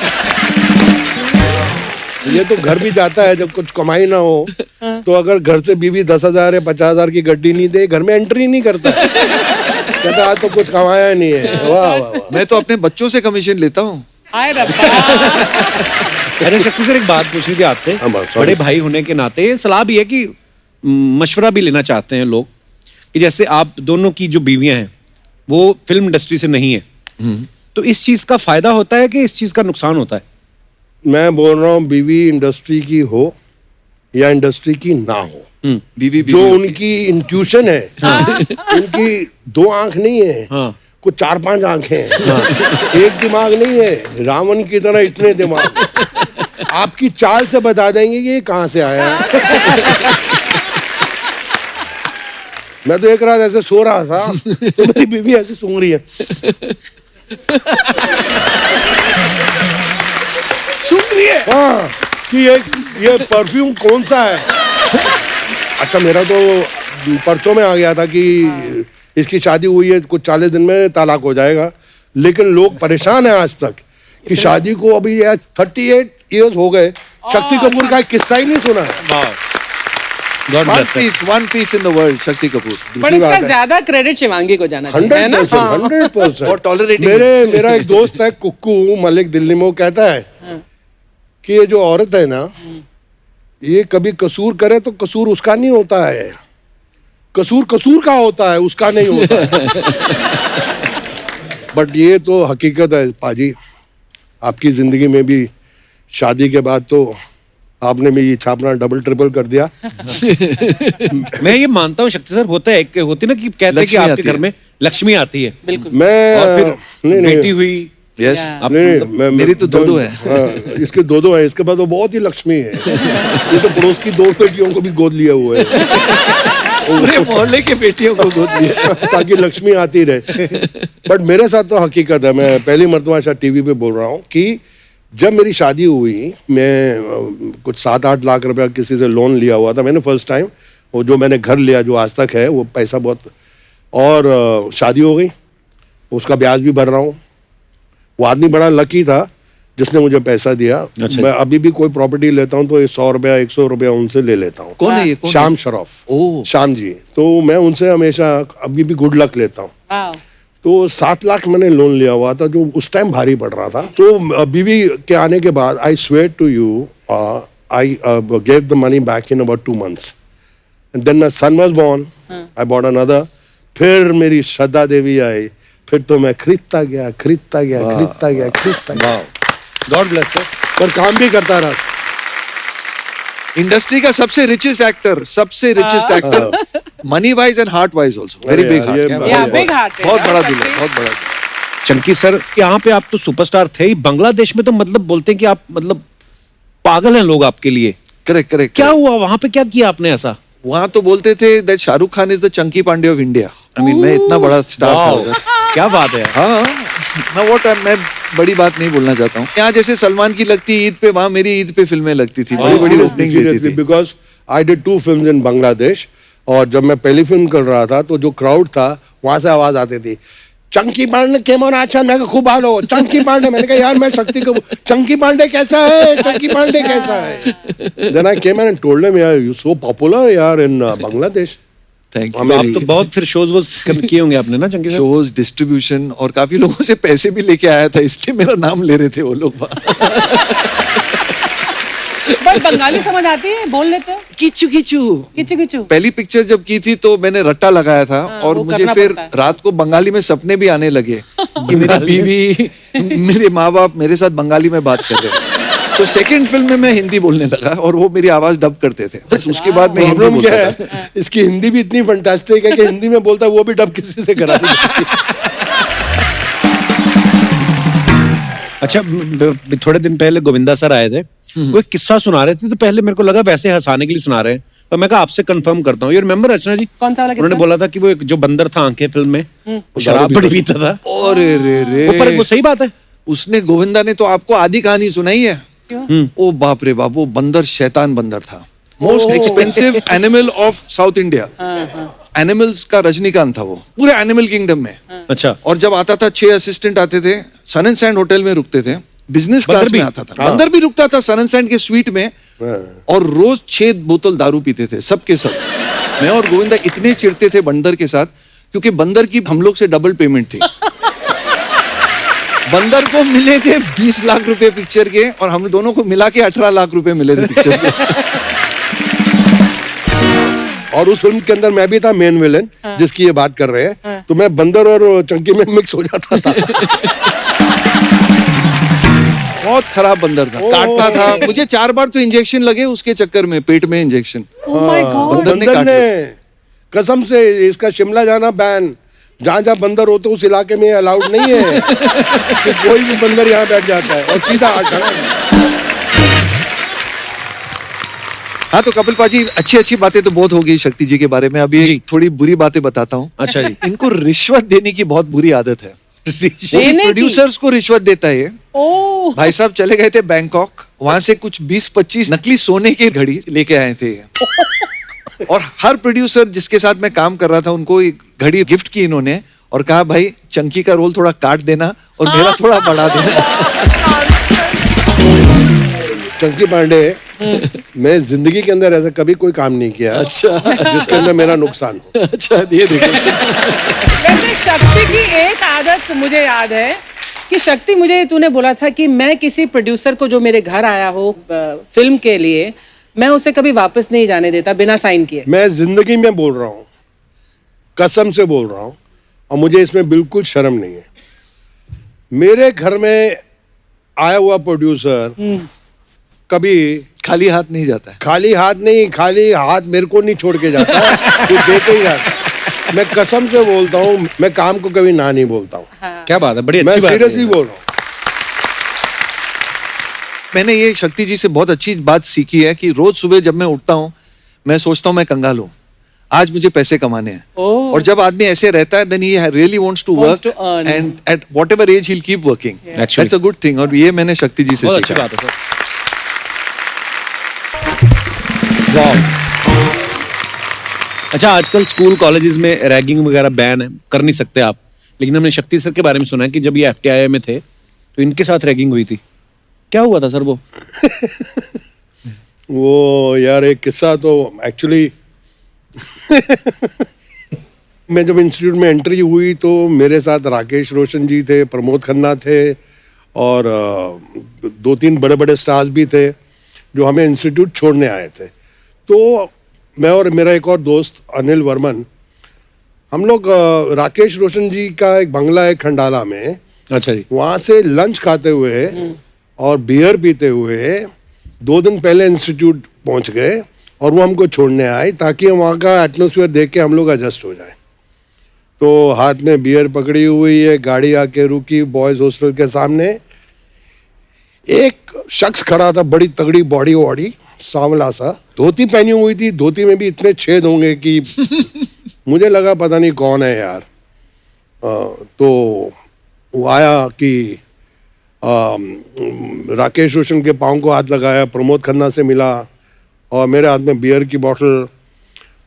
ये तो घर भी जाता है जब कुछ कमाई ना हो, तो अगर घर से बीवी 10,000 या 50,000 की गड्डी नहीं दे, घर में एंट्री नहीं करता। कहता आज तो कुछ कमाया नहीं है। वाह वाह वाह। मैं तो अपने बच्चों से कमीशन लेता हूँ। हाय रब्बा। अरे शक्ति सर, एक बात पूछनी थी आपसे। हाँ, बात, sorry। बड़े भाई होने के नाते सलाह भी है कि मशवरा भी लेना चाहते हैं लोग कि जैसे आप दोनों की जो बीवियां हैं वो फिल्म इंडस्ट्री से नहीं है, तो इस चीज का फायदा होता है कि इस चीज का नुकसान होता है? मैं बोल रहा हूँ बीवी इंडस्ट्री की हो या इंडस्ट्री की ना हो, बीवी जो उनकी इंट्यूशन है, उनकी 2 आंख नहीं है, हाँ। कुछ 4-5 आंखें हैं। एक दिमाग नहीं है, रावण की तरह इतने दिमाग। आपकी चाल से बता देंगे कि ये कहां से आया है। मैं तो एक रात ऐसे सो रहा था तो मेरी बीवी ऐसे सूंघ रही है। सुन रही है। हाँ, कि ये परफ्यूम कौन सा है? अच्छा, मेरा तो परसों में आ गया था कि इसकी शादी हुई है, कुछ 40 दिन में तलाक हो जाएगा, लेकिन लोग परेशान हैं आज तक कि शादी को अभी 38 इयर्स हो गए, शक्ति कपूर का एक किस्सा ही नहीं सुना है। God bless sir. One piece in the world, Shakti Kapoor. पर इसका ज्यादा क्रेडिट शिवांगी को जाना चाहिए, है ना? 100%। For tolerating मेरा एक दोस्त है कुक्कू मलिक, दिल्ली में, वो कहता है कि ये जो औरत है ना, ये कभी कसूर करे तो कसूर उसका नहीं होता है, कसूर का होता है, उसका नहीं होता। बट ये तो हकीकत है पाजी, आपकी जिंदगी में भी शादी के बाद तो आपने भी ये छापना डबल ट्रिपल कर दिया। मैं ये मानता हूँ शक्ति सर, होता है होती ना कि कहते हैं कि लक्ष्मी आपके आती घर है। में लक्ष्मी आती है, बिल्कुल। मैं और फिर नहीं बेटी हुई। यस, आप नहीं, मतलब- मेरी तो दो है। हाँ, इसके 2 है, इसके बाद वो बहुत ही लक्ष्मी है। ये तो पड़ोस की 2 बेटियों को भी गोद लिए हुए है। पूरे मोहल्ले के बेटियों को गोद लिया। ताकि लक्ष्मी आती रहे। बट मेरे साथ तो हकीकत है, मैं पहली मरतबा शायद टीवी पे बोल रहा हूँ कि जब मेरी शादी हुई, मैं कुछ 7-8 लाख रुपया किसी से लोन लिया हुआ था मैंने फर्स्ट टाइम। वो जो मैंने घर लिया जो आज तक है, वो पैसा बहुत, और शादी हो गई, उसका ब्याज भी भर रहा हूँ। वो आदमी बड़ा लकी था जिसने मुझे पैसा दिया। अच्छा। मैं अभी भी कोई प्रॉपर्टी लेता हूँ तो 100 रुपया 100 रुपया उनसे ले लेता हूँ। कौन है ये? कौन शाम शरफ, ओह। शाम जी, तो मैं उनसे हमेशा अभी भी गुड लक लेता हूँ। वाह। तो 7 लाख मैंने लोन लिया हुआ था, जो उस टाइम भारी पड़ रहा था। तो बीवी के आने के बाद I swear to you, I gave the money back in about 2 months, and then my son was born, I bought another. फिर मेरी श्रद्धा देवी आई, फिर तो मैं खरीदता गया। God bless sir. पर काम भी करता रहा। इंडस्ट्री का सबसे richest actor, money wise and heart wise also, very अरे बिग यार, हार्ट। ये Yeah, big heart है बहुत यार, बड़ा दिल है, शक्ति। बहुत बड़ा। चंकी सर, यहाँ पे आप तो सुपरस्टार थे ही, बांग्लादेश में तो मतलब बोलते हैं कि आप मतलब पागल हैं लोग आपके लिए। Correct correct. क्या हुआ वहां पे, क्या किया आपने ऐसा? वहां तो बोलते थे that Shahrukh Khan is the Chunky Pandey of India. I mean मैं इतना बड़ा स्टार था वाओ, उधर। क्या बात है। हाँ मैं बड़ी बात नहीं बोलना चाहता हूँ। यहाँ जैसे सलमान की लगती ईद पे, वहां मेरी ईद पे फिल्में लगती थी, बड़ी बड़ी ओपनिंग देती थी। Because I did 2 films in Bangladesh, और जब मैं पहली फिल्म कर रहा था तो जो क्राउड था वहां से आवाज आती थी, Chunky Pandey came on action. मैं कहा खूब हालो चंकी पांडे। मैंने कहा यार मैं शक्ति को, चंकी पांडे कैसा है, चंकी पांडे कैसा है। Then I came and told him यार यू सो पॉपुलर यार इन बांग्लादेश। थैंक तो आप तो बहुत फिर शोज वोज किए होंगे आपने ना चंकी सर? शोज, डिस्ट्रीब्यूशन, और काफी लोगों से पैसे भी लेके आया था, इसलिए मेरा नाम ले रहे थे वो लोग। पर बंगाली समझ आती है, बोल लेते हो? Kishu Kishu. Kishu Kishu. पहली पिक्चर जब की थी तो मैंने रट्टा लगाया था, और वो मुझे करना फिर पड़ता है। रात को बंगाली में सपने भी आने लगे कि मेरी बीवी, मेरे माँ बाप मेरे साथ बंगाली में बात कर रहे हैं। तो सेकंड फिल्म में मैं हिंदी बोलने लगा और वो मेरी आवाज डब करते थे। बस उसके बाद मैं हिंदी प्रॉब्लम क्या बोलता था। है, इसकी हिंदी भी इतनी फंटास्टिक है कि हिंदी में बोलता है वो भी डब किसी से करा नहीं सकती। अच्छा, थोड़े दिन पहले गोविंदा सर आए थे, वो एक किस्सा सुना रहे थे, तो पहले मेरे को लगा वैसे हंसाने के लिए सुना रहे हैं, पर मैं कहा आपसे कंफर्म करता हूँ। ये रिमेम्बर अर्चना जी? कौन सा वाला उन्होंने किस्सा? बोला था कि वो एक जो बंदर था आंखें फिल्म में, वो शराब बड़ी पीता था। अरे रे रे, वो पर वो सही बात है। उसने, गोविंदा ने तो आपको आधी कहानी सुनाई है। ओ बाप रे बाप, वो बंदर शैतान बंदर था। Most expensive animal of south India. Animals का रजनीकांत था वो, पूरे एनिमल किंगडम में। अच्छा, और जब आता था 6 असिस्टेंट आते थे, सन एंड सैंड होटल में रुकते थे, बिजनेस क्लास में आता था। बंदर भी रुकता था सन एंड सैंड के स्वीट में, और रोज 6 बोतल दारू पीते थे सब के सब। मैं और गोविंदा इतने चिढ़ते थे बंदर के साथ, क्योंकि बंदर की हम लोग से डबल पेमेंट थी। बंदर को मिले थे 20 लाख रुपए पिक्चर के, और हम दोनों को मिला के 18 लाख रुपए मिले थे पिक्चर के। और उस फिल्म के अंदर मैं भी था मेन विलेन, जिसकी ये बात कर रहे हैं। तो मैं बंदर और चंकी में मिक्स हो जाता था। बहुत खराब बंदर था, काटता था मुझे। 4 बार तो इंजेक्शन लगे उसके चक्कर में, पेट में इंजेक्शन। Oh my God. बंदर ने बंदर काट ने लिया। कसम से, इसका शिमला जाना बैन, जहाँ जहाँ बंदर होते उस इलाके में अलाउड नहीं है कि कोई भी बंदर यहाँ बैठ जाता है और सीधा आटा। हाँ तो कपिल पाजी, अच्छी अच्छी बातें तो बहुत हो गई शक्ति जी के बारे में। अभी जी। एक थोड़ी बुरी बातें बताता हूँ। अच्छा जी। इनको रिश्वत देने की बहुत बुरी आदत है। देने की? प्रोड्यूसर्स को रिश्वत देता है ये। ओह, भाई साहब चले गए थे बैंकॉक, वहां से कुछ 20-25 नकली सोने की घड़ी लेके आए थे ये। और हर प्रोड्यूसर जिसके साथ मैं काम कर रहा था उनको एक घड़ी गिफ्ट की इन्होंने, और कहा भाई चंकी का रोल थोड़ा काट देना और मेरा थोड़ा बढ़ा देना। चंकी पांडे, मैं जिंदगी के अंदर ऐसा कभी कोई काम नहीं किया अच्छा जिसके अंदर मेरा नुकसान हो। अच्छा, ये देखो। वैसे शक्ति की एक आदत मुझे याद है कि शक्ति, मुझे तूने बोला था कि मैं किसी प्रोड्यूसर को जो मेरे घर आया हो फिल्म के लिए, मैं उसे कभी वापस नहीं जाने देता बिना साइन किए। मैं जिंदगी में बोल रहा हूँ, कसम से बोल रहा हूँ, और मुझे इसमें बिल्कुल शर्म नहीं है। मेरे घर में आया हुआ प्रोड्यूसर कभी खाली हाथ नहीं जाता है। खाली हाथ मेरे को नहीं छोड़ के जाता है, तो देते ही जाता। मैं कसम से बोलता हूँ, मैं काम को कभी ना नहीं बोलता हूँ। क्या बात है, बड़ी मैं अच्छी बात है। सीरियसली बोल रहा हूँ। मैंने ये शक्ति जी से बहुत अच्छी बात सीखी है कि रोज सुबह जब मैं उठता हूँ मैं सोचता हूँ मैं कंगाल हूँ, आज मुझे पैसे कमाने हैं। Oh. और जब आदमी ऐसे रहता है then he really wants to Wants work to earn. and at whatever age he'll keep working. Actually. That's a good thing, और ये मैंने शक्ति जी से बहुत अच्छी सीखा। बात है सर। वाह। अच्छा, आजकल स्कूल कॉलेजेस में रैगिंग वगैरह बैन है, कर नहीं सकते आप, लेकिन हमने शक्ति सर के बारे में सुना है कि जब ये FTI में थे तो इनके साथ रैगिंग हुई थी। क्या हुआ था सर वो? वो यार एक किस्सा तो एक्चुअली मैं जब इंस्टीट्यूट में एंट्री हुई तो मेरे साथ राकेश रोशन जी थे, प्रमोद खन्ना थे, और 2-3 बड़े बड़े स्टार्स भी थे जो हमें इंस्टीट्यूट छोड़ने आए थे। तो मैं और मेरा एक और दोस्त अनिल वर्मन, हम लोग राकेश रोशन जी का एक बंगला है खंडाला में, अच्छा जी। वहाँ से लंच खाते हुए और बियर पीते हुए 2 दिन पहले इंस्टीट्यूट पहुँच गए, और वो हमको छोड़ने आए ताकि हम वहाँ का एटमॉस्फेयर देख के हम लोग एडजस्ट हो जाए। तो हाथ में बियर पकड़ी हुई है, गाड़ी आके रुकी बॉयज हॉस्टल के सामने। एक शख्स खड़ा था, बड़ी तगड़ी बॉडी वॉडी, सांवला सा, धोती पहनी हुई थी, धोती में भी इतने छेद होंगे कि मुझे लगा पता नहीं कौन है यार। तो वो आया कि राकेश रोशन के पाँव को हाथ लगाया, प्रमोद खन्ना से मिला और मेरे हाथ में बियर की बोतल,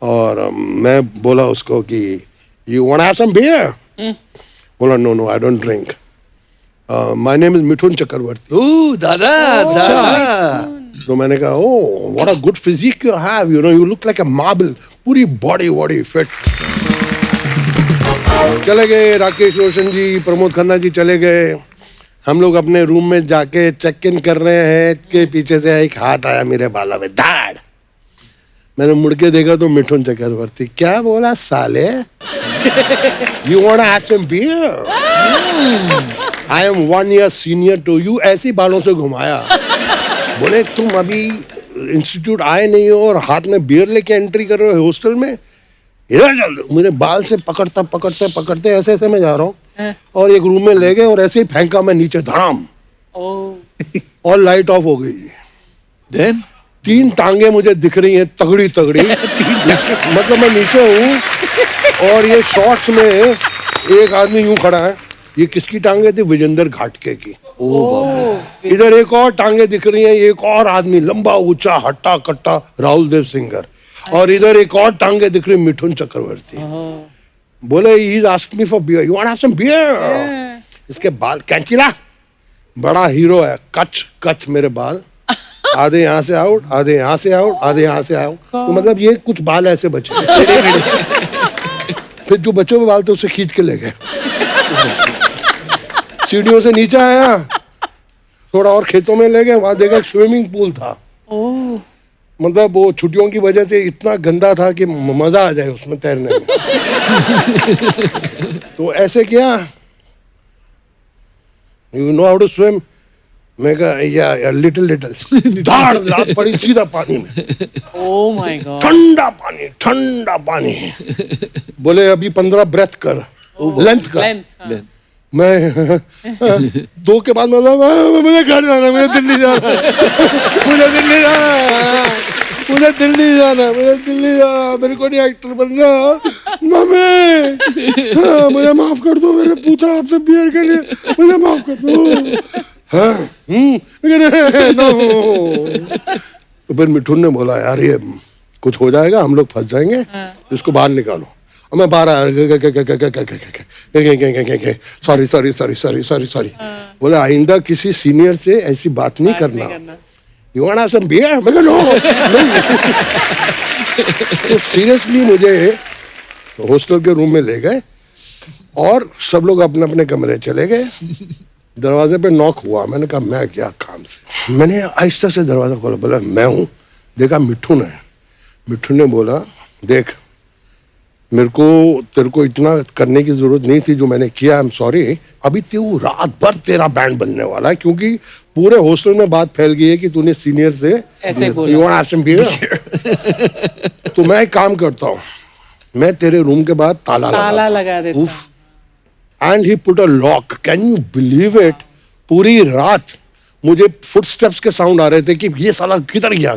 और मैं बोला उसको कि you want have some beer? बोला no I don't drink, my name is Mithun Chakraborty. Oh दादा दादा। तो मैंने कहा oh what a good physique you have, you know you look like a marble, पूरी बॉडी वॉडी फिट। चले गए राकेश रोशन जी, प्रमोद खन्ना जी चले गए। हम लोग अपने रूम में जाके चेक इन कर रहे हैं कि पीछे से एक हाथ आया मेरे बाला में, धाड़। मैंने मुड़ के देखा तो मिठुन चक्रवर्ती। क्या बोला साले? You want have some beer? I am 1 year senior to you. ऐसी बालों से घुमाया। बोले तुम अभी इंस्टीट्यूट आए नहीं हो और हाथ में बियर लेके एंट्री कर रहे हो हॉस्टल में, इधर चल। मेरे बाल से पकड़ते ऐसे ऐसे मैं जा रहा हूँ और एक रूम में ले गए और ऐसे ही फेंका मैं नीचे, धड़ाम, और लाइट ऑफ हो गई। देन 3 टांगे मुझे दिख रही हैं तगड़ी तगड़ी। मतलब मैं नीचे हूँ और ये शॉर्ट्स में एक आदमी यूं खड़ा है। ये किसकी टांगे थी? विजेंद्र घाटके की। इधर एक और टांगे दिख रही हैं, एक और आदमी लंबा ऊंचा हट्टा कट्टा, राहुल देव सिंगर। और इधर एक और टांगे दिख रही, मिठुन चक्रवर्ती। बोले he asked me for beer, you want have some beer? इसके बाल कैंचिला, बड़ा हीरो है, कच मेरे बाल, आधे यहाँ से आउट, आधे यहाँ से आउट, आधे यहाँ से आउट। तो मतलब ये कुछ बाल ऐसे बचे। फिर जो बचे हुए बाल थे उसे खींच के ले गए। सीढ़ियों से नीचे आया, थोड़ा और खेतों में ले गए, वहां देखा स्विमिंग पूल था। मतलब वो छुट्टियों की वजह से इतना गंदा था कि मजा आ जाए उसमें तैरने में। तो ऐसे किया, you know how to swim? मैं कहा या लिटिल धाड़ लात पड़ी सीधा पानी में। Oh my God. ठंडा पानी। बोले अभी 15 ब्रेथ कर, लेंथ कर। मैं 2 के बाद मैं मुझे घर जाना, मुझे दिल्ली जाना है, मुझे दिल्ली जाना है, मुझे दिल्ली जाना है, मुझे दिल्ली जाना है, मेरे को नहीं एक्टर बनना। मम्मी मुझे माफ कर दो, मैंने पूछा आपसे बियर के लिए, मुझे माफ कर दो। तो फिर मिठुन ने बोला यार ये कुछ हो जाएगा, हम लोग फंस जाएंगे, इसको बाहर निकालो। और मैं बाहर सॉरी। बोले आइंदा किसी सीनियर से ऐसी बात नहीं करना। You want have some beer? मैं कहा नो। तो सीरियसली मुझे हॉस्टल के रूम में ले गए और सब लोग अपने अपने कमरे चले गए। दरवाजे पे नॉक हुआ, मैंने कहा मैं क्या काम से। मैंने आहिस्ता से दरवाजा खोला, बोला मैं हूँ। देखा मिठुन है। मिठुन ने बोला देख मेरे को तेरे को इतना करने की जरूरत नहीं थी जो मैंने किया, आई एम सॉरी। अभी तू रात भर तेरा बैंड बनने वाला है क्योंकि पूरे हॉस्टल में बात फैल गई है कि तूने सीनियर से ऐसे बोला। You want to have some beer? तो मैं एक काम करता हूँ, मैं तेरे रूम के बाहर ताला लगा देता। And he put a lock. Can you believe it? पूरी रात मुझे फुटस्टेप्स के साउंड आ रहे थे कि ये साला किधर गया,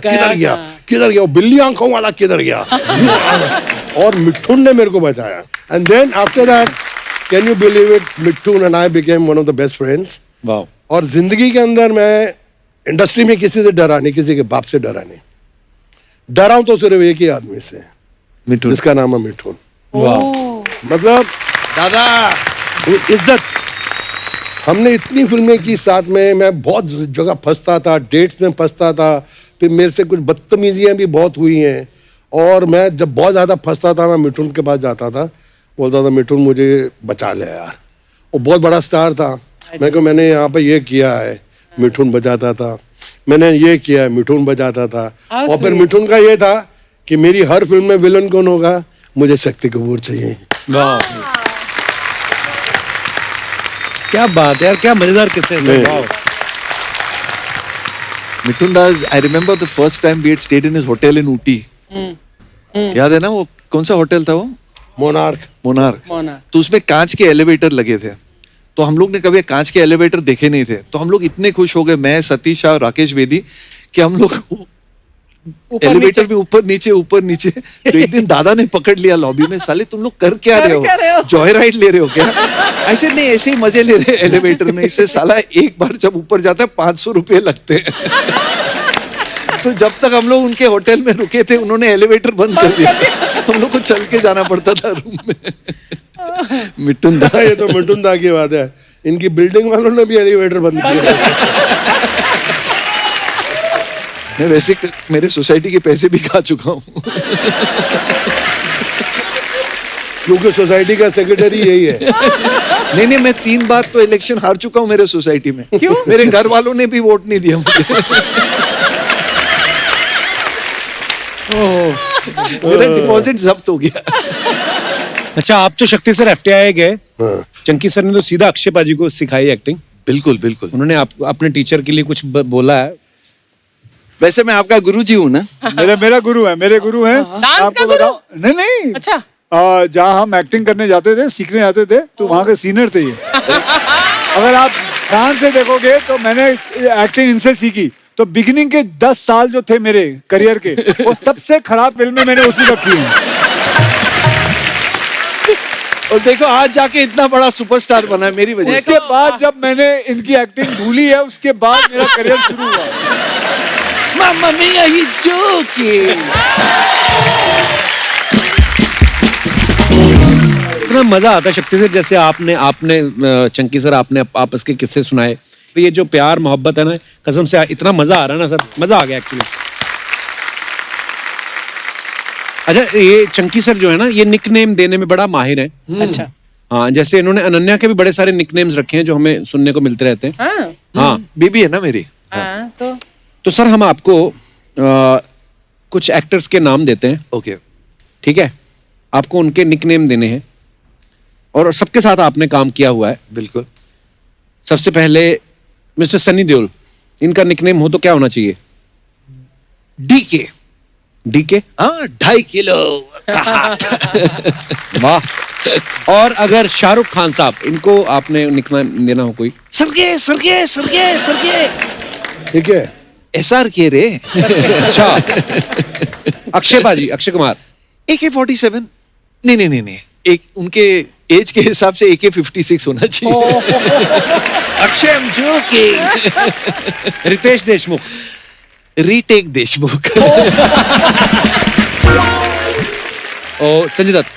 वो बिल्ली आंखों वाला किधर गया। और मिठुन ने मेरे को बचाया। And then after that can you believe it, Mithun and I became one of the best friends. Wow. और जिंदगी के अंदर मैं इंडस्ट्री में किसी से डरा नहीं, किसी के बाप से डरा नहीं। डरा हूं तो सिर्फ एक ही आदमी से, मिठुन, जिसका नाम है मिठुन। मतलब दादा इज्जत। हमने इतनी फिल्में की साथ में, मैं बहुत जगह फंसता था, डेट्स में फंसता था, फिर मेरे से कुछ बदतमीजियां भी बहुत हुई हैं। और मैं जब बहुत ज़्यादा फंसता था मैं मिठुन के पास जाता था, बोलता था मिठुन मुझे बचा ले यार। वो बहुत बड़ा स्टार था। मैं को मैंने यहाँ पे ये किया है, मिठुन बजाता था। मैंने ये किया है, मिठुन बजाता था। और फिर मिठुन का ये था कि मेरी हर फिल्म में विलन कौन होगा, मुझे शक्ति कपूर चाहिए। वाह क्या बात है यार, क्या मजेदार किस्से थे। वाह। Mithun does. I remember the first time we had stayed in his hotel in Ooty. याद है ना वो कौन सा होटल था वो? मोनार्क। मोनार्क। तो उसमें कांच के एलिवेटर लगे थे, तो हम लोग ने कभी कांच के एलिवेटर देखे नहीं थे, तो हम लोग इतने खुश हो गए, मैं, सतीश और राकेश बेदी, कि हम लोग एलिवेटर में ऊपर नीचे। तो एक दिन दादा ने पकड़ लिया लॉबी में, साले तुम लोग कर क्या रहे हो, जॉय राइड ले रहे हो क्या? ऐसे नहीं, ऐसे ही मजे ले रहे हैं एलिवेटर में। इससे साला एक बार जब ऊपर जाता है 500 रुपए लगते हैं। तो जब तक हम लोग उनके होटल में रुके थे, उन्होंने एलिवेटर बंद कर दिया, हम लोग को चल के जाना पड़ता था रूम में। मिटुंदा, ये तो मिटुंदा की बात है, इनकी बिल्डिंग वालों ने भी एलिवेटर बंद किया। मैं वैसे मेरे सोसाइटी के पैसे भी खा चुका हूँ। क्योंकि सोसाइटी का सेक्रेटरी यही है। नहीं, मैं 3 बार तो इलेक्शन हार चुका हूँ मेरे सोसाइटी में। क्यों? मेरे घर वालों ने भी वोट नहीं दिया मुझे। मेरा डिपॉजिट जब्त हो गया। अच्छा, आप तो शक्ति सर FTI गए, चंकी सर ने तो सीधा अक्षय पाजी को सिखाई एक्टिंग। बिल्कुल। उन्होंने अपने टीचर के लिए कुछ बोला है। वैसे मैं आपका गुरुजी हूँ ना? मेरा गुरु है, मेरे गुरु हैं। डांस का गुरु? नहीं। अच्छा। जहाँ हम एक्टिंग करने जाते थे, सीखने जाते थे, तो वहाँ के सीनियर थे ये। अगर आप ध्यान से देखोगे तो मैंने एक्टिंग इनसे सीखी। तो बिगिनिंग के 10 साल जो थे मेरे करियर के, वो सबसे खराब फिल्में मैंने उसी वक्त की हैं। और देखो आज जाके इतना बड़ा सुपरस्टार बना है मेरी वजह से। उसके बाद जब मैंने इनकी एक्टिंग भूली है, उसके बाद मेरा करियर शुरू हुआ। Mamma mia, he's joking. इतना मजा आता है शक्ति सर, जैसे आपने चंकी सर आपने आपस के किस्से सुनाए, तो ये जो प्यार मोहब्बत है ना, कसम से इतना मजा आ रहा है ना सर, मजा आ गया एक्चुअली। अच्छा, ये चंकी सर जो है ना, ये निकनेम देने में बड़ा माहिर है। अच्छा। हाँ, जैसे इन्होंने अनन्या के भी बड़े सारे निकनेम्स रखे हैं जो हमें सुनने को मिलते रहते हैं। हाँ, बेबी है ना मेरी। तो सर हम आपको कुछ एक्टर्स के नाम देते हैं। ओके। ठीक है, आपको उनके निकनेम देने हैं और सबके साथ आपने काम किया हुआ है। बिल्कुल। सबसे पहले मिस्टर सनी देओल, इनका निकनेम हो तो क्या होना चाहिए? डीके। डीके? हाँ, 2.5 किलो का। वाह। और अगर शाहरुख खान साहब, इनको आपने निकनेम देना हो कोई? सरगे। ठीक है, SR के रे। अच्छा। अक्षय पाजी, अक्षय कुमार? AK-47। नहीं, एक उनके एज के हिसाब से AK-56 होना चाहिए। Akshay, I'm joking। Riteish Deshmukh? Retake Deshmukh. और संजय दत्त?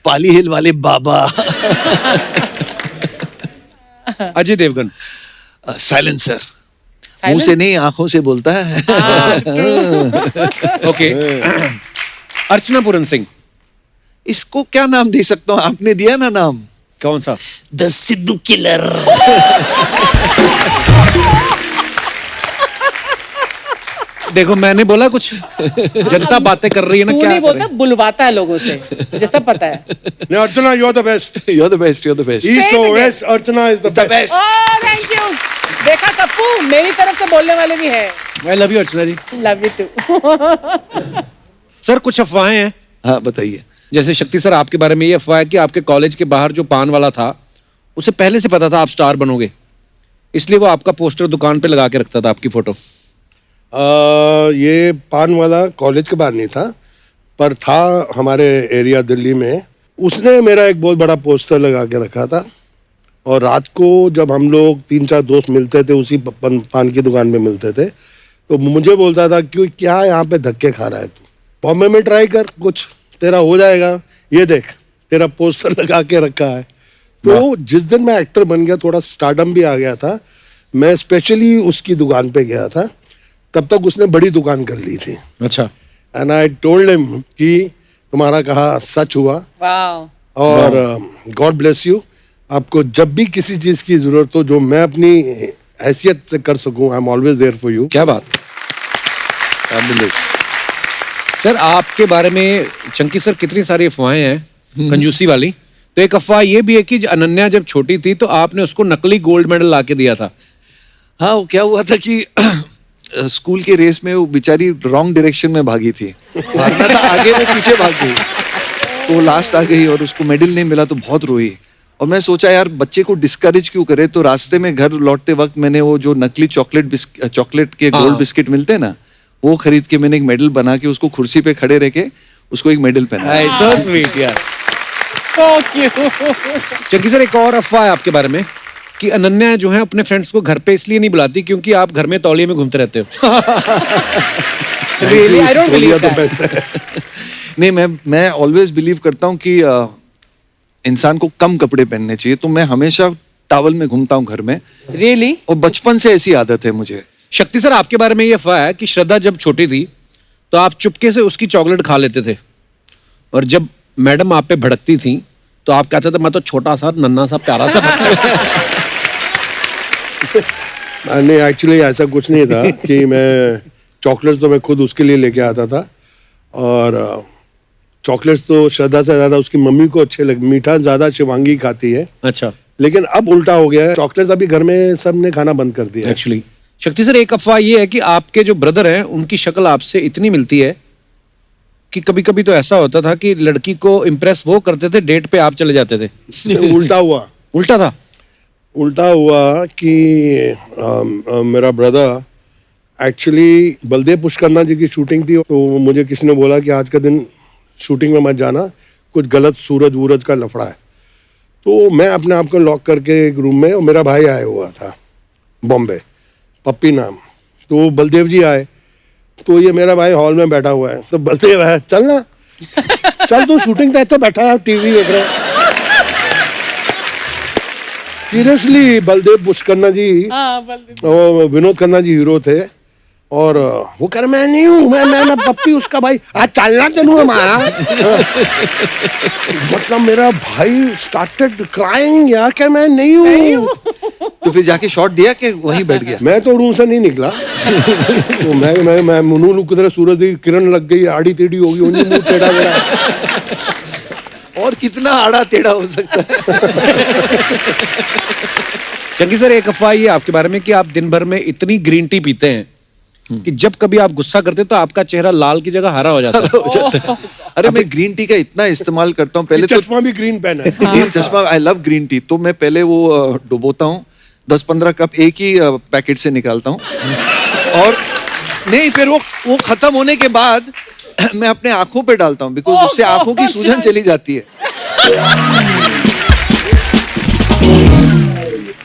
पाली हिल वाले बाबा। अजय देवगन? साइलेंसर। मुंह से नहीं, आंखों से बोलता है। ओके। अर्चना पूरन सिंह? इसको क्या नाम दे सकता हूँ? आपने दिया ना नाम। कौन सा? The Sidhu killer. देखो, मैंने बोला कुछ, जनता बातें कर रही है ना, तू क्या नहीं बोलता, बुलवाता है लोगों से, मुझे सब पता है। नहीं, Archana, you are the best. You're the best. East और west, Archana is the best. Thank you. देखा कप्पू, मेरी तरफ से बोलने वाले भी हैं। I love you Archana ji. Love you too. Sir, कुछ अफवाहें हैं। हाँ, बताइए। जैसे शक्ति सर, आपके बारे में ये अफवाह है कि आपके कॉलेज के बाहर जो पान वाला था, उसे पहले से पता था आप स्टार बनोगे, इसलिए वो आपका पोस्टर दुकान पे लगा के रखता था, आपकी फोटो। ये पान वाला कॉलेज के बाहर नहीं था, पर था हमारे एरिया दिल्ली में। उसने मेरा एक बहुत बड़ा पोस्टर लगा के रखा था, और रात को जब हम लोग 3-4 दोस्त मिलते थे, उसी पान की दुकान में मिलते थे, तो मुझे बोलता था क्यों, क्या यहाँ पे धक्के खा रहा है तू, बॉम्बे में ट्राई कर, कुछ तेरा हो जाएगा, ये देख तेरा पोस्टर लगा के रखा है। तो जिस दिन मैं एक्टर बन गया, थोड़ा स्टारडम भी आ गया था, मैं स्पेशली उसकी दुकान पे गया था। तब तक उसने बड़ी दुकान कर ली थी। अच्छा। एंड आई टोल्ड हिम कि तुम्हारा कहा सच हुआ, और गॉड ब्लेस यू। आपको जब भी किसी चीज की जरूरत हो, जो मैं अपनी हैसियत से कर सकूं, I am always there for you. क्या बात। सर, आपके बारे में चंकी सर कितनी सारी अफवाहें हैं कंजूसी वाली। तो एक अफवाह ये भी है कि अनन्या जब छोटी थी तो आपने उसको नकली गोल्ड मेडल ला के दिया था। हाँ, वो क्या हुआ था कि स्कूल के रेस में वो बेचारी रॉन्ग डायरेक्शन में भागी थी, भागना था आगे, वो पीछे भाग गई। तो लास्ट आ गई और उसको मेडल नहीं मिला तो बहुत रोई। और मैं सोचा यार बच्चे को डिस्करेज क्यों करे, तो रास्ते में घर लौटते वक्त मैंने वो जो नकली चॉकलेट के गोल्ड बिस्किट मिलते हैं ना, वो खरीद के मैंने एक मेडल बना के उसको कुर्सी पे खड़े रह के उसको एक मेडल पहनाया। सो स्वीट यार। So cute. चंकी सर, एक और अफवाह है आपके बारे में कि अनन्या जो है अपने फ्रेंड्स को घर पे इसलिए नहीं बुलाती क्योंकि आप घर में तौलिए में घूमते रहते हो। Really? I don't बोलिया believe तो that. पहनता है। नहीं, मैं ऑलवेज बिलीव करता हूँ कि इंसान को कम कपड़े पहनने चाहिए, तो मैं हमेशा टॉवल में घूमता हूँ घर में, Really? और बचपन से ऐसी आदत है मुझे। शक्ति सर, आपके बारे में ये अफवाह है कि श्रद्धा जब छोटी थी तो आप चुपके से उसकी चॉकलेट खा लेते थे, और जब मैडम आप पे भड़कती थी तो आप कहते थे मैं तो छोटा सा नन्हा सा प्यारा सा बच्चा। नहीं, एक्चुअली ऐसा कुछ नहीं था कि मैं चॉकलेट्स तो मैं खुद उसके लिए लेके आता था, और चॉकलेट्स तो श्रद्धा से ज्यादा उसकी मम्मी को अच्छे लगे, मीठा ज्यादा शिवांगी खाती है। अच्छा, लेकिन अब उल्टा हो गया है, चॉकलेट्स अभी घर में सबने खाना बंद कर दिया है। एक्चुअली शक्ति सर, एक अफवाह ये है कि आपके जो ब्रदर हैं उनकी शक्ल आपसे इतनी मिलती है कि कभी कभी तो ऐसा होता था कि लड़की को इम्प्रेस वो करते थे, डेट पे आप चले जाते थे। उल्टा हुआ। उल्टा था? उल्टा हुआ कि मेरा ब्रदर एक्चुअली बलदेव पुष्करना जी की शूटिंग थी, तो मुझे किसी ने बोला कि आज का दिन शूटिंग में मत जाना, कुछ गलत सूरज वूरज का लफड़ा है। तो मैं अपने आप को लॉक करके एक रूम में, और मेरा भाई आया हुआ था बॉम्बे, पप्पी नाम, तो बलदेव जी आए, तो ये मेरा भाई हॉल में बैठा हुआ है, तो बलदेव है चल ना, चल तू शूटिंग तो बैठा है टीवी देख रहा है। सीरियसली बलदेव पुष्करना जी, हाँ, बलदेव। वो विनोद खन्ना जी हीरो थे, और वो कर मैं नहीं हूँ, मैं पप्पी उसका भाई, आज चलना चलू हमारा। मतलब मेरा भाई स्टार्टेड क्राइंग यार, क्या मैं नहीं हूँ। तो फिर जाके शॉट दिया कि वहीं बैठ गया? मैं तो रूम से नहीं निकला। तो मैं मुनू किधर सूरज की किरण लग गई, आड़ी टेढ़ी होगी, उन्हीं मुंह टेढ़ा गया। और कितना आड़ा टेढ़ा हो सकता है? चंकी सर, एक अफवाह ये आपके बारे में कि आप दिन भर में इतनी ग्रीन टी पीते हैं कि जब कभी आप गुस्सा करते तो आपका चेहरा लाल की जगह हरा हो जाता है। अरे मैं ग्रीन टी का इतना इस्तेमाल करता हूँ, पहले तो चश्मा भी ग्रीन पेन है। ग्रीन चश्मा, आई लव ग्रीन टी, तो मैं पहले वो डुबोता हूँ, 10-15 कप एक ही पैकेट से निकालता हूँ, और नहीं फिर वो खत्म होने के बाद मैं अपने आंखों पे डालता हूँ, बिकॉज उससे आंखों की सूजन चली जाती है।